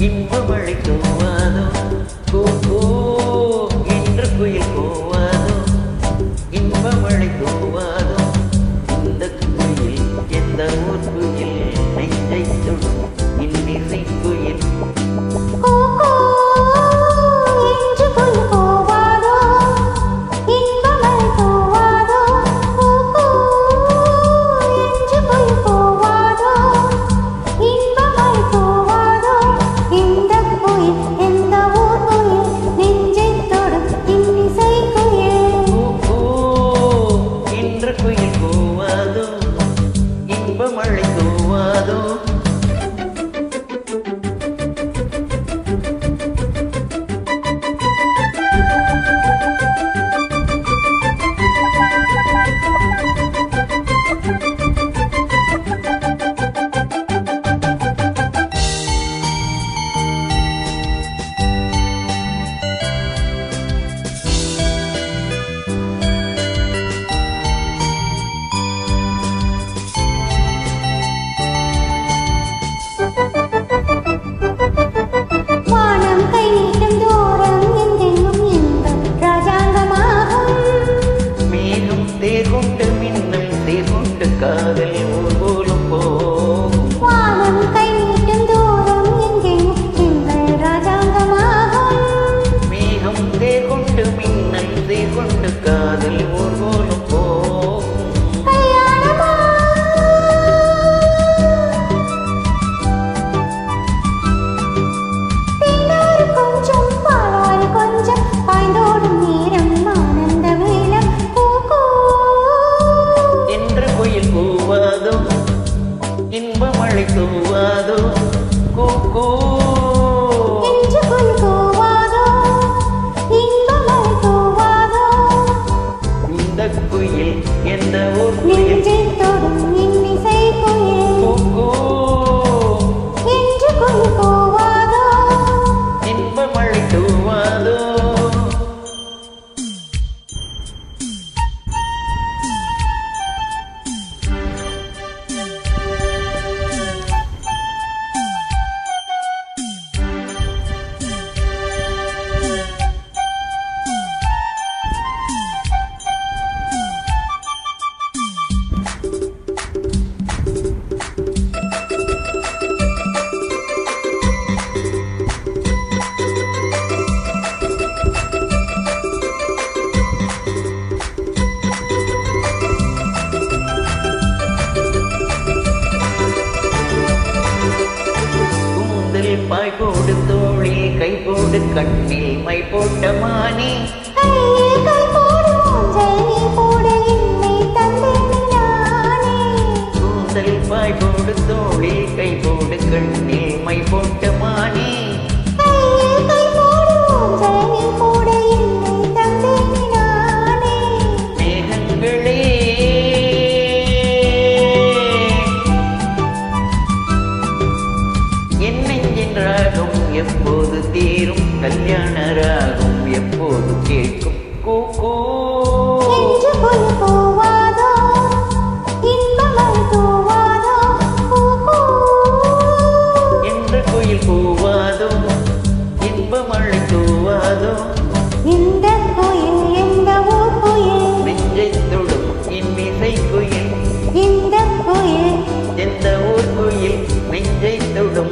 இன்பமழை தூவாதோ கூ என்று குயில் கூவாதோ இன்பமழை தூவாதோ இந்த குயில் எந்த ஊர் குயில் நெஞ்சை தொடும் இன்னிசை குயில் மழை தூவாதோ காதல் ஊர்வலம் போகும் வானம் கை நீட்டும் தூரம் எங்கேயும் எங்கள் ராஜாங்கமாகும் மேகம் தேர்கொண்டு மின்னல் தேர்கொண்டு காதல் ஊர்வலம் போகும் கொஞ்சம் பாலாறு கொஞ்சம் பாய்ந்தோடும் நேரம் ஆனந்த வேலம் என்று குயில் கூவாதோ இன்பமழை தூவாதோ கூ என்று குயில் கூவாதோ இன்பமழை தூவாதோ இந்த குயில் எந்த ஊர் குயில் நெஞ்சை தொடும் இன்னிசை குயில் கூ என்று குயில் கூவாதோ இன்பமழை தூவாதோ பாய் போடு தோளில் கை போடு கண்ணில் மை போட்ட மானே கூந்தல் பாய் போடு தோளில் கை போடு கண்ணில் மை போட்ட மானே மேகங்களே ராகம் எப்போது தீரும் கல்யாண ராகம் எப்போது கேட்கும் கூ என்று குயில் கூவாதோ இன்பமழை தூவாதோ என்று குயில் கூவாதோ இன்பமழை தூவாதோ இந்த குயில் எந்த ஊர் குயில் நெஞ்சை தொடும் இன்னிசை குயில் இந்த குயில் எந்த ஊர் குயில் நெஞ்சை தொடும்